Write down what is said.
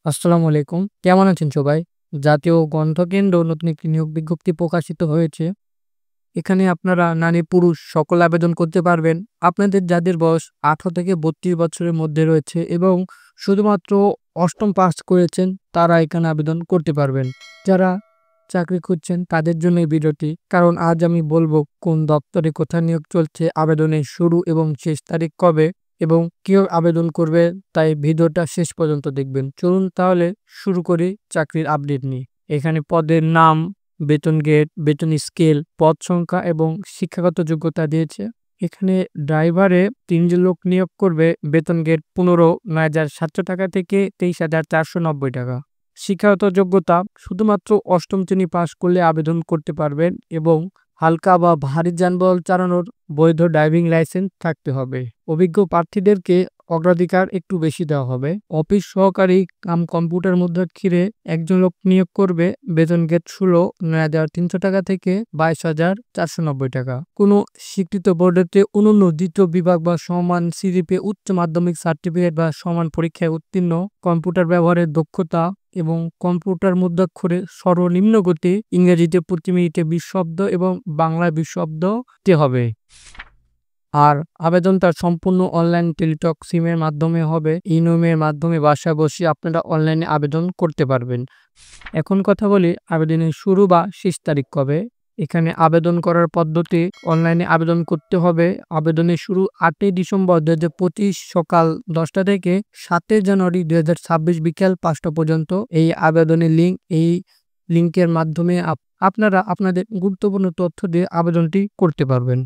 আসসালামু আলাইকুম। কেমন আছেন সবাই? জাতীয় গ্রন্থকেন্দ্র নতুন একটি নিয়োগ বিজ্ঞপ্তি প্রকাশিত হয়েছে। এখানে আপনারা নারী-পুরুষ সকল আবেদন করতে পারবেন। আপনাদের যাদের বয়স ১৮ থেকে ৩২ বছরের মধ্যে রয়েছে এবং শুধুমাত্র ৮ম পাস করেছেন তারা এখানে আবেদন করতে পারবেন। যারা চাকরি খুঁজছেন তাদের জন্য এই ভিডিওটি। কারণ আজ আমি বলব কোন দপ্তরে কোথায় নিয়োগ চলছে, আবেদনের শুরু এবং শেষ তারিখ কবে এবং কেউ আবেদন করবে, তাই ভিডিওটা শেষ পর্যন্ত দেখবেন। চলুন তাহলে শুরু করি চাকরির আপডেট নিয়ে। এখানে পদের নাম, বেতন গ্রেড, বেতন স্কেল, পদ সংখ্যা এবং শিক্ষাগত যোগ্যতা দিয়েছে। এখানে ড্রাইভারে ৩ জন লোক নিয়োগ করবে। বেতন গ্রেড ১৫,৯৭০০ টাকা থেকে ২৩,৪৯০ টাকা। শিক্ষাগত যোগ্যতা শুধুমাত্র ৮ম শ্রেণী পাস করলে আবেদন করতে পারবেন এবং হালকা বা ভারী যানবাহন চালানোর বৈধ ড্রাইভিং লাইসেন্স থাকতে হবে। অভিজ্ঞ প্রার্থীদেরকে অগ্রাধিকার একটু বেশি দেওয়া হবে। অফিস সহকারী কাম কম্পিউটার মুদ্রাক্ষীরে ১ জন লোক নিয়োগ করবে। বেতন গ্রেড ১৬,৯৩০০ টাকা থেকে ২২,৪৯০ টাকা। কোনো স্বীকৃত বোর্ডেতে অনন্য দ্বিতীয় বিভাগ বা সমান সিজিপিএ, উচ্চ মাধ্যমিক সার্টিফিকেট বা সমান পরীক্ষায় উত্তীর্ণ, কম্পিউটার ব্যবহারের দক্ষতা এবং কম্পিউটার মুদ্রাক্ষরে সর্বনিম্ন গতি, ইংরেজিতে প্রতি মিনিটে ২০ শব্দ এবং বাংলায় ২০ শব্দ তে হবে। আর আবেদনটা সম্পূর্ণ অনলাইন টেলিটক সিমের মাধ্যমে হবে। এই নিয়মের মাধ্যমে বাসায় বসে আপনারা অনলাইনে আবেদন করতে পারবেন। এখন কথা বলি আবেদনের শুরু বা শেষ তারিখ কবে। এখানে আবেদন করার পদ্ধতি, অনলাইনে আবেদন করতে হবে। আবেদনের শুরু ৮ই ডিসেম্বর ২০২৫ সকাল ১০টা থেকে ৭ই জানুয়ারি ২০২৬ বিকেল ৫টা পর্যন্ত। এই আবেদনের লিঙ্ক, এই লিঙ্কের মাধ্যমে আপনারা আপনাদের গুরুত্বপূর্ণ তথ্য দিয়ে আবেদনটি করতে পারবেন।